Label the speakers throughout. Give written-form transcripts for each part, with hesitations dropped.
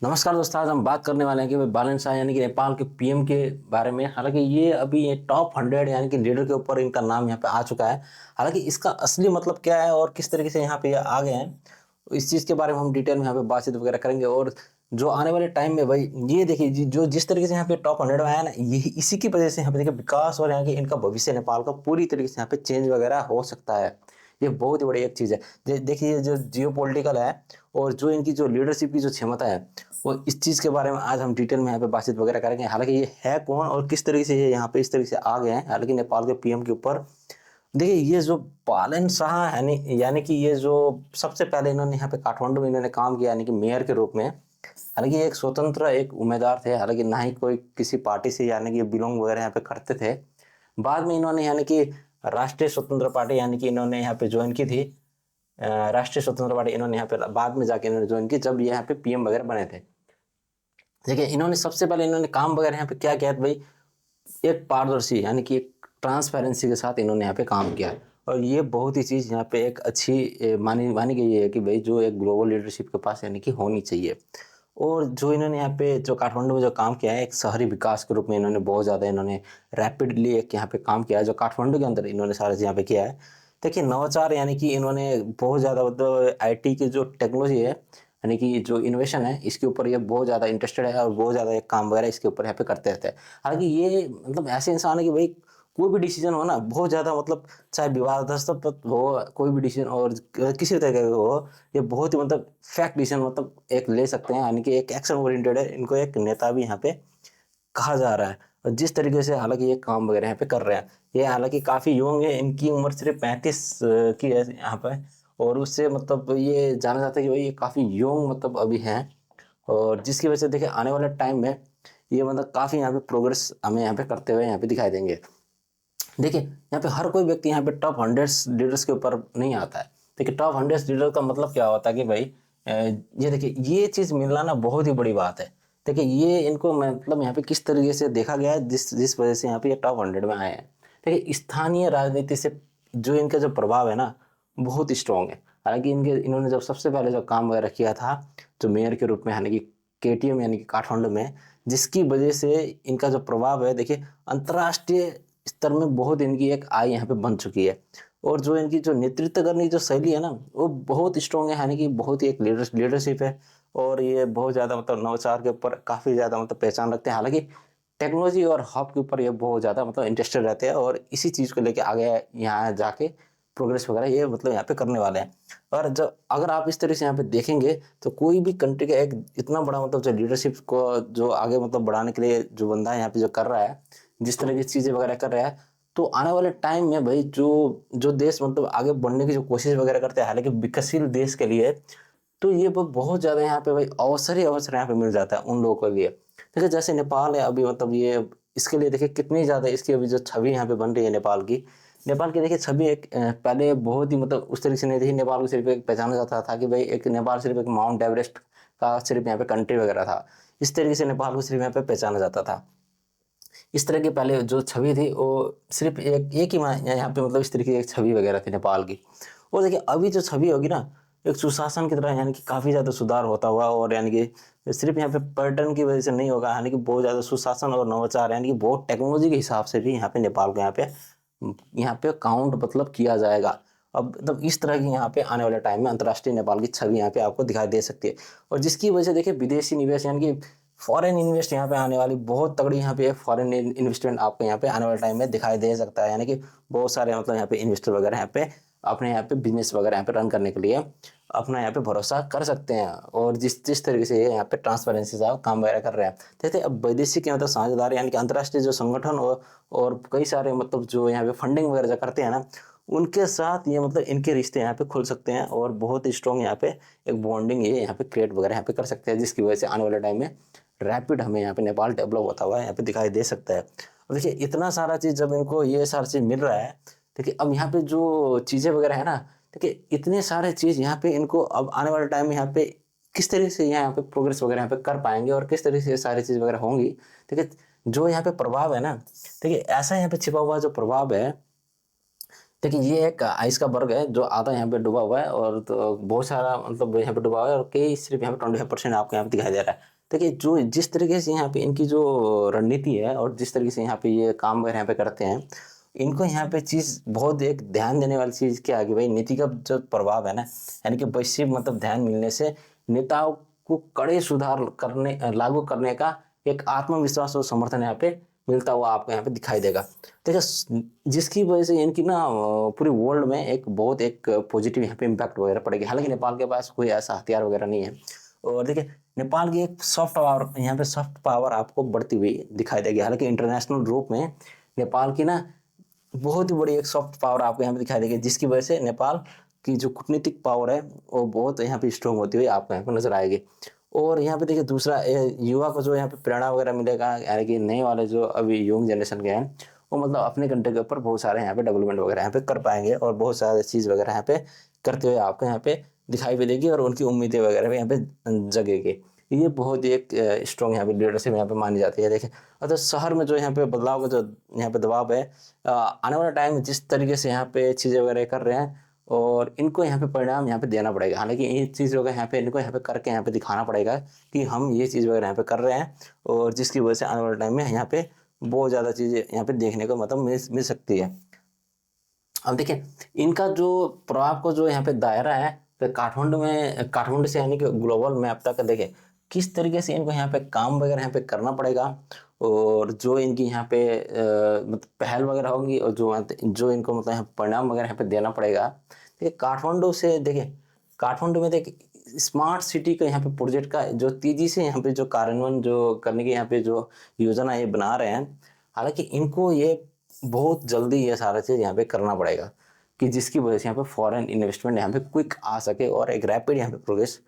Speaker 1: नमस्कार दोस्तों, आज हम बात करने वाले हैं कि बालन शाह यानी कि नेपाल के पीएम के बारे में। हालांकि ये टॉप 100 यानी कि लीडर के ऊपर इनका नाम यहाँ पे आ चुका है। हालांकि इसका असली मतलब क्या है और किस तरीके से यहाँ पे ये आ गए हैं, इस चीज़ के बारे में हम डिटेल में यहाँ पे बातचीत वगैरह करेंगे। और जो आने वाले टाइम में भाई ये देखिए जो जिस तरीके से यहाँ पे टॉप 100 में आया ना, यही इसी की वजह से यहाँ पे देखिए विकास और यहाँ के इनका भविष्य नेपाल का पूरी तरीके से यहाँ पे चेंज वगैरह हो सकता है। ये बहुत ही बड़ी एक चीज़ है। देखिए जो जियो पॉलिटिकल है और जो इनकी जो लीडरशिप की जो क्षमता है, वो इस चीज़ के बारे में आज हम डिटेल में यहाँ पे बातचीत वगैरह करेंगे। हालांकि ये है कौन और किस तरीके से ये यहाँ पे इस तरीके से आ गए हैं, हालांकि नेपाल के पीएम के ऊपर। देखिए ये जो बालन शाह है यानी कि ये जो सबसे पहले इन्होंने यहाँ पे काठमांडू में इन्होंने काम किया यानी कि मेयर के रूप में। हालांकि ये एक स्वतंत्र एक उम्मीदवार थे, हालांकि ना ही कोई किसी पार्टी से यानी कि बिलोंग वगैरह यहाँ पे करते थे। बाद में इन्होंने यानी कि राष्ट्रीय स्वतंत्र पार्टी यानी कि इन्होंने यहाँ पे ज्वाइन की थी। राष्ट्रीय स्वतंत्र पार्टी इन्होंने यहाँ पे बाद में जाके इन्होंने ज्वाइन की जब ये यहाँ पे पीएम वगैरह बने थे। देखिए इन्होंने सबसे पहले इन्होंने काम वगैरह यहाँ पे क्या किया भाई, एक पारदर्शी यानी कि एक ट्रांसपेरेंसी के साथ इन्होंने यहाँ पे काम किया है। और ये बहुत ही चीज़ यहाँ पे एक अच्छी मानी मानी गई है कि भाई जो एक ग्लोबल लीडरशिप के पास यानी कि होनी चाहिए। और जो इन्होंने यहाँ पे जो काठमांडू में जो काम किया है एक शहरी विकास के रूप में इन्होंने बहुत ज़्यादा इन्होंने रैपिडली एक यहाँ पे काम किया है जो काठमांडू के अंदर इन्होंने सारा चीज़ यहाँ पे किया है। देखिए नवाचार यानी कि इन्होंने बहुत ज़्यादा मतलब आईटी की जो टेक्नोलॉजी है यानी कि जो इनोवेशन है इसके ऊपर ये बहुत ज़्यादा इंटरेस्टेड है और बहुत ज़्यादा एक काम वगैरह इसके ऊपर यहाँ पे करते रहते हैं। हालांकि ये मतलब ऐसे इंसान है कि भाई कोई भी डिसीजन हो ना बहुत ज़्यादा मतलब चाहे विवादास्पद हो कोई भी डिसीजन और किसी तरह का हो, ये बहुत ही मतलब फैक्ट डिसीजन मतलब एक ले सकते हैं यानी कि एक एक्शन ओरिएंटेड है। इनको एक नेता भी यहाँ पे कहा जा रहा है। और जिस तरीके से हालांकि ये काम वगैरह यहाँ पे कर रहे हैं, ये हालांकि काफ़ी यंग है, इनकी उम्र सिर्फ 35 की है यहाँ पे। और उससे मतलब ये जाना जाता है कि भाई ये काफ़ी यंग मतलब अभी हैं। और जिसकी वजह से देखिए आने वाले टाइम में ये मतलब काफ़ी यहाँ पे प्रोग्रेस हमें यहाँ पे करते हुए यहाँ पे दिखाई देंगे। देखिए यहाँ पे हर कोई व्यक्ति यहाँ पे टॉप 100 लीडर्स के ऊपर नहीं आता है। देखिए टॉप 100 लीडर का मतलब क्या होता है कि भाई ये देखिए ये चीज़ मिलना ना बहुत ही बड़ी बात है। देखिए ये इनको मतलब यहाँ पे किस तरीके से देखा गया है जिस जिस वजह से यहाँ पे ये टॉप 100 में आए हैं। देखिए स्थानीय राजनीति से जो इनका जो प्रभाव है ना बहुत स्ट्रॉन्ग है। हालांकि इन्होंने जब सबसे पहले जो काम वगैरह किया था जो मेयर के रूप में यानी कि केटीएम यानी कि काठमांडू में, जिसकी वजह से इनका जो प्रभाव है देखिए अंतर्राष्ट्रीय स्तर में बहुत इनकी एक आय यहाँ पे बन चुकी है। और जो इनकी जो नेतृत्व करने की जो शैली है ना वो बहुत स्ट्रॉन्ग है यानी कि बहुत ही एक लीडरशिप है। और ये बहुत ज़्यादा मतलब नवाचार के ऊपर काफ़ी ज़्यादा मतलब पहचान रखते हैं। हालांकि टेक्नोलॉजी और हब के ऊपर ये बहुत ज़्यादा मतलब इंटरेस्टेड रहते हैं और इसी चीज़ को लेके आगे यहाँ जाके प्रोग्रेस वगैरह ये मतलब यहाँ पे करने वाले हैं। और जब अगर आप इस तरह से यहाँ पे देखेंगे तो कोई भी कंट्री का एक इतना बड़ा मतलब जो लीडरशिप को जो आगे मतलब बढ़ाने के लिए जो बंदा है यहाँ पे जो कर रहा है, जिस तरह की चीज़ें वगैरह कर रहा है, तो आने वाले टाइम में भाई जो जो देश मतलब आगे बढ़ने की जो कोशिश वगैरह करते हैं हालांकि विकासशील देश के लिए, तो ये बहुत ज़्यादा यहाँ पे भाई अवसर ही अवसर यहाँ पे मिल जाता है उन लोगों के लिए। देखिए जैसे नेपाल है अभी मतलब ये इसके लिए देखिए कितनी ज़्यादा इसकी अभी जो छवि यहाँ पे बन रही है नेपाल की देखिए छवि एक पहले बहुत ही मतलब उस तरीके से नहीं थी। नेपाल को सिर्फ एक पहचाना जाता था कि भाई एक नेपाल सिर्फ एक माउंट एवरेस्ट का सिर्फ यहाँ पे कंट्री वगैरह था। इस तरीके से नेपाल को सिर्फ यहाँ पे पहचाना जाता था। इस तरह की पहले जो छवि थी वो सिर्फ एक ही यहाँ पे मतलब इस तरीके की एक छवि वगैरह थी नेपाल की। और देखिए अभी जो छवि होगी ना एक सुशासन की तरह यानी कि काफ़ी ज़्यादा सुधार होता हुआ, और यानी कि सिर्फ यहाँ पे पर्यटन की वजह से नहीं होगा, यानी कि बहुत ज़्यादा सुशासन और नवाचार यानी कि बहुत टेक्नोलॉजी के हिसाब से भी यहाँ पे नेपाल को यहाँ पे काउंट मतलब किया जाएगा। अब मतलब इस तरह की यहाँ पे आने वाले टाइम में अंतर्राष्ट्रीय नेपाल की छवि यहाँ पे आपको दिखाई दे सकती है। और जिसकी वजह से देखिए विदेशी निवेश यानी कि फॉरेन इन्वेस्ट यहाँ पे आने वाली बहुत तगड़ी यहाँ पे फॉरेन इन्वेस्टमेंट आपको यहाँ पे आने वाले टाइम में दिखाई दे सकता है। यानी कि बहुत सारे मतलब यहाँ पे इन्वेस्टर वगैरह यहाँ पे अपने यहाँ पे बिजनेस वगैरह यहाँ पे रन करने के लिए अपना यहाँ पे भरोसा कर सकते हैं। और जिस जिस तरीके से ये यहाँ पे ट्रांसपेरेंसी से काम वगैरह कर रहे हैं, जैसे अब वैदेशिक मतलब साझेदार यानी कि अंतर्राष्ट्रीय जो संगठन और कई सारे मतलब जो यहाँ पे फंडिंग वगैरह जो करते हैं ना, उनके साथ ये मतलब इनके रिश्ते यहाँ पे खुल सकते हैं और बहुत ही स्ट्रॉन्ग यहाँ पे एक बॉन्डिंग ये यहाँ पे क्रिएट वगैरह यहाँ पे कर सकते हैं, जिसकी वजह से आने वाले टाइम में रैपिड हमें यहाँ पे नेपाल डेवलप होता हुआ यहाँ पे दिखाई दे सकता है। और देखिए इतना सारा चीज़ जब इनको ये सारा चीज़ मिल रहा है, देखिए अब यहाँ पे जो चीज़ें वगैरह है ना, देखिए इतने सारे चीज़ यहाँ पे इनको अब आने वाले टाइम में यहाँ पे किस तरीके से यहाँ पे प्रोग्रेस वगैरह यहाँ पे कर पाएंगे और किस तरीके से ये सारी चीज़ वगैरह होंगी। देखिए जो यहाँ पे प्रभाव है ना, देखिए ऐसा यहाँ पे छिपा हुआ जो प्रभाव है, देखिए ये एक आइस का वर्ग है जो आधा यहाँ पे डूबा हुआ है और तो बहुत सारा मतलब यहाँ पे डूबा हुआ है और कई सिर्फ यहाँ पे 25% आपको यहाँ पे दिखाई दे रहा है। देखिए जो जिस तरीके से यहाँ पे इनकी जो रणनीति है और जिस तरीके से यहाँ पे ये काम वगैरह यहाँ पे करते हैं, इनको यहाँ पे चीज़ बहुत एक ध्यान देने वाली चीज़ क्या है कि भाई नीति का जो प्रभाव है ना, यानी कि वैश्विक मतलब ध्यान मिलने से नेताओं को कड़े सुधार करने लागू करने का एक आत्मविश्वास और समर्थन यहाँ पे मिलता हुआ आपको यहाँ पे दिखाई देगा। देखिए जिसकी वजह से इनकी ना पूरी वर्ल्ड में एक बहुत एक पॉजिटिव यहाँ पे इम्पैक्ट वगैरह पड़ेगी। हालांकि नेपाल के पास कोई ऐसा हथियार वगैरह नहीं है, और देखिए नेपाल की एक सॉफ्ट पावर यहाँ पे सॉफ्ट पावर आपको बढ़ती हुई दिखाई देगी। हालांकि इंटरनेशनल रूप में नेपाल की ना बहुत ही बड़ी एक सॉफ्ट पावर आपको यहाँ पे दिखाई देगी, जिसकी वजह से नेपाल की जो कूटनीतिक पावर है वो बहुत यहाँ पे स्ट्रॉन्ग होती हुई आपको यहाँ पे नजर आएगी। और यहाँ पे देखिए दूसरा युवा को जो यहाँ पे प्रेरणा वगैरह मिलेगा, यानी कि नए वाले जो अभी यंग जनरेशन के हैं वो मतलब अपने कंट्री के ऊपर बहुत सारे यहाँ पे डेवलपमेंट वगैरह यहाँ पे कर पाएंगे और बहुत सारे चीज़ वगैरह यहाँ पे करते हुए आपको यहाँ पे दिखाई भी देगी और उनकी उम्मीदें वगैरह भी यहाँ पे जगेगी। ये बहुत ही एक स्ट्रॉन्ग यहाँ पे लीडरशिप यहाँ पे मानी जाती है। देखिए अगर शहर में जो यहाँ पे बदलाव का जो यहाँ पे दबाव है, आने वाला टाइम जिस तरीके से यहाँ पे चीज़ें वगैरह कर रहे हैं और इनको यहाँ पे परिणाम यहाँ पे देना पड़ेगा। हालांकि ये चीज़ वगैरह यहाँ पे इनको यहाँ पे करके यहाँ पे दिखाना पड़ेगा कि हम ये चीज़ वगैरह यहाँ पे कर रहे हैं, और जिसकी वजह से आने वाले टाइम में यहाँ पे बहुत ज़्यादा चीज़ें यहाँ पे देखने को मतलब मिल सकती है। अब देखिए इनका जो प्रभाव को जो यहाँ पे दायरा है, तो काठमांडू से यानी कि ग्लोबल मैप तक देखें किस तरीके से इनको यहाँ पे काम वगैरह यहाँ पे करना पड़ेगा, और जो इनकी यहाँ पे मतलब पहल वगैरह होंगी और जो इनको मतलब यहाँ परिणाम वगैरह यहाँ पे देना पड़ेगा। देखिए काठमांडू से देखिए काठमांडू में देखिए स्मार्ट सिटी का यहाँ पे प्रोजेक्ट का जो तेजी से यहाँ पे जो कार्यान्वयन जो करने की यहाँ पे जो योजना ये बना रहे हैं, हालांकि इनको ये बहुत जल्दी ये सारा चीज़ यहाँ पे करना पड़ेगा कि जिसकी वजह से यहाँ पे फॉरेन इन्वेस्टमेंट यहाँ पे क्विक आ सके और एक रैपिड यहाँ पे प्रोग्रेस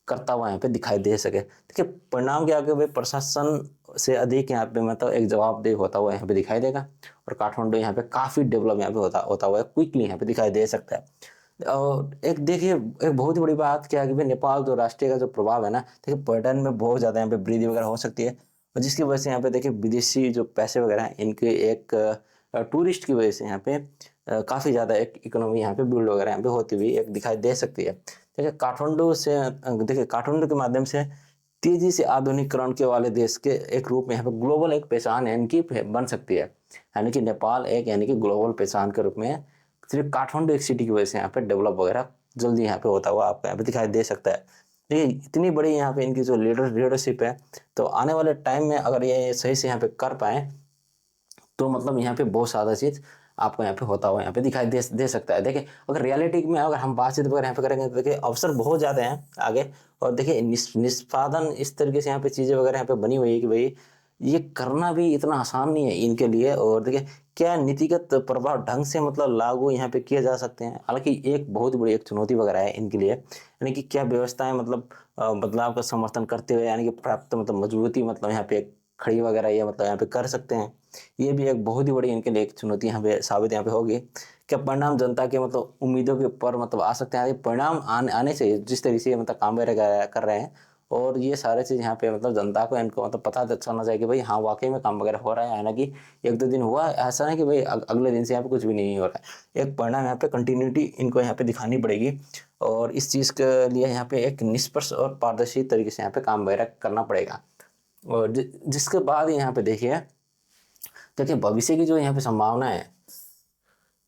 Speaker 1: करता हुआ यहाँ पे दिखाई दे सके। देखिए परिणाम के आगे भाई प्रशासन से अधिक यहाँ पे मतलब एक जवाबदेह होता हुआ यहाँ पे दिखाई देगा, और काठमांडू यहाँ पे काफ़ी डेवलप यहाँ पे होता हुआ क्विकली यहाँ पे दिखाई दे सकता है। और एक देखिए एक बहुत ही बड़ी बात क्या है कि भाई नेपाल जो राष्ट्रीय का जो प्रभाव है ना, देखिए पर्यटन में बहुत ज़्यादा यहाँ पे वृद्धि वगैरह हो सकती है, और जिसकी वजह से यहाँ पे देखिए विदेशी जो पैसे वगैरह हैं इनके एक टूरिस्ट की वजह से यहाँ पे काफ़ी ज़्यादा एक इकोनॉमी यहाँ पे बिल्ड वगैरह यहाँ पे होती हुई एक दिखाई दे सकती है। देखिए काठमांडू के माध्यम से तेजी से आधुनिकीकरण के वाले देश के एक रूप में यहाँ पे ग्लोबल एक पहचान इनकी बन सकती है। यानी कि नेपाल एक यानी कि ग्लोबल पहचान के रूप में सिर्फ काठमांडू एक सिटी की वजह से यहाँ पे डेवलप वगैरह जल्दी यहाँ पे होता हुआ आपको यहाँ पे दिखाई दे सकता है। देखिए इतनी बड़ी यहाँ पे इनकी जो लीडरशिप है, तो आने वाले टाइम में अगर ये सही से यहाँ पे कर पाए तो मतलब यहाँ पे बहुत सारा चीज़ आपको यहाँ पे होता हुआ यहाँ पे दिखाई दे सकता है। देखिए अगर रियलिटी में अगर हम बातचीत वगैरह यहाँ पे करेंगे तो देखिए अवसर बहुत ज़्यादा हैं आगे, और देखिए निष्पादन इस तरीके से यहाँ पे चीज़ें वगैरह यहाँ पे बनी हुई है कि भाई ये करना भी इतना आसान नहीं है इनके लिए। और देखिए क्या नीतिगत प्रभाव ढंग से मतलब लागू यहाँ पे किए जा सकते हैं, हालांकि एक बहुत बड़ी एक चुनौती वगैरह है इनके लिए, यानी कि क्या व्यवस्थाएं मतलब बदलाव का समर्थन करते हुए यानी कि प्राप्त मतलब मजबूती मतलब यहाँ पे खड़ी वगैरह ये मतलब यहाँ पे कर सकते हैं। ये भी एक बहुत ही बड़ी इनके लिए एक चुनौती यहाँ पे साबित यहाँ पे होगी। क्या परिणाम जनता के मतलब उम्मीदों के ऊपर मतलब आ सकते हैं, परिणाम आने से जिस तरीके से मतलब काम वगैरह कर रहे हैं, और ये सारे चीज़ यहाँ पे मतलब जनता को इनको मतलब पता चलना चाहिए कि भाई हाँ वाकई में काम वगैरह हो रहा है ना, कि एक दो दिन हुआ ऐसा नहीं कि भाई अगले दिन से यहाँ पे कुछ भी नहीं हो रहा है। एक परिणाम यहाँ पे कंटिन्यूटी इनको यहाँ पे दिखानी पड़ेगी, और इस चीज़ के लिए यहाँ पे एक निष्पक्ष और पारदर्शी तरीके से यहाँ पे काम वगैरह करना पड़ेगा। और जिसके बाद यहाँ पे देखिए भविष्य की जो यहाँ पे संभावना है,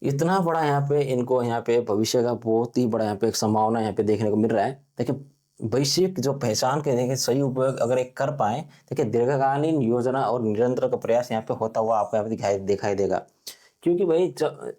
Speaker 1: इतना बड़ा यहाँ पे इनको यहाँ पे भविष्य का बहुत ही बड़ा यहाँ पे एक संभावना यहाँ पे देखने को मिल रहा है। देखिए वैश्विक जो पहचान के देखिए सही उपयोग अगर एक कर पाए, देखिए दीर्घकालीन योजना और निरंतर का प्रयास यहाँ पे होता हुआ आपको यहाँ पे दिखाई देगा। क्योंकि भाई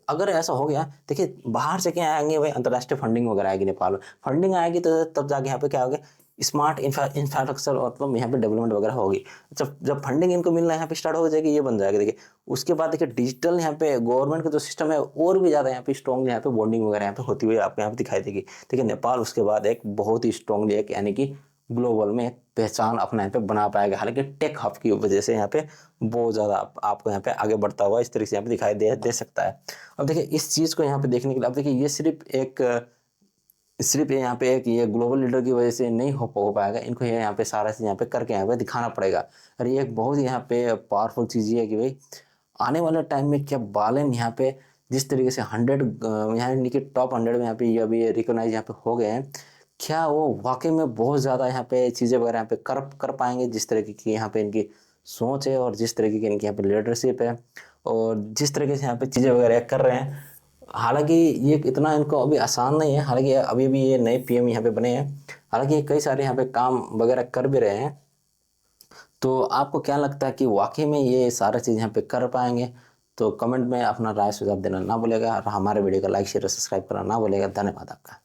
Speaker 1: अगर ऐसा हो गया, देखिए बाहर से क्या आएंगे भाई, अंतर्राष्ट्रीय फंडिंग वगैरह आएगी, नेपाल में फंडिंग आएगी तो तब जाके यहाँ पे क्या होगा, स्मार्ट इंफ्रास्ट्रक्चर मतलब यहाँ पे डेवलपमेंट वगैरह होगी। जब फंडिंग इनको मिलना यहाँ पे स्टार्ट हो जाएगी, ये बन जाएगा। देखिए उसके बाद देखिए डिजिटल यहाँ पे गवर्नमेंट का जो सिस्टम है और भी ज़्यादा यहाँ पे स्ट्रॉन्ग यहाँ पे बॉन्डिंग वगैरह यहाँ पे होती हुई आपको यहाँ पे दिखाई देगी। देखिए नेपाल उसके बाद एक बहुत ही स्ट्रॉन्गली एक यानी कि ग्लोबल में एक पहचान अपना यहाँ पे बना पाएगा। हालांकि टेक हब की वजह से यहाँ पे बहुत ज़्यादा आपको यहाँ पे आगे बढ़ता हुआ इस तरीके से यहाँ पे दिखाई दे सकता है। अब देखिए इस चीज़ को यहाँ पे देखने के लिए अब देखिए ये सिर्फ यहाँ पे एक ये ग्लोबल लीडर की वजह से नहीं हो पाएगा, इनको यहाँ पे सारा चीज़ यहाँ पे करके यहाँ पे दिखाना पड़ेगा। और ये एक बहुत यहाँ पे पावरफुल चीज़ ये है कि भाई आने वाले टाइम में क्या बालन यहाँ पे जिस तरीके से 100 यानी कि टॉप 100 में यहाँ पे ये अभी रिकॉग्नाइज यहाँ पे हो गए हैं, क्या वो वाक़ई में बहुत ज़्यादा यहाँ पे चीज़ें वगैरह यहाँ पे कर पाएँगे, जिस तरीके की यहाँ पे इनकी सोच है और जिस तरीके की इनकी यहाँ पे लीडरशिप है और जिस तरीके से यहाँ पे चीज़ें वगैरह कर रहे हैं। हालाँकि ये इतना इनको अभी आसान नहीं है, हालाँकि अभी भी ये नए पीएम यहाँ पे बने हैं। हालाँकि कई सारे यहाँ पे काम वगैरह कर भी रहे हैं। तो आपको क्या लगता है कि वाक़ई में ये सारा चीज़ यहाँ पे कर पाएँगे? तो कमेंट में अपना राय सुझाव देना ना भूलिएगा और हमारे वीडियो को लाइक, शेयर और सब्सक्राइब करना ना भूलिएगा। धन्यवाद आपका।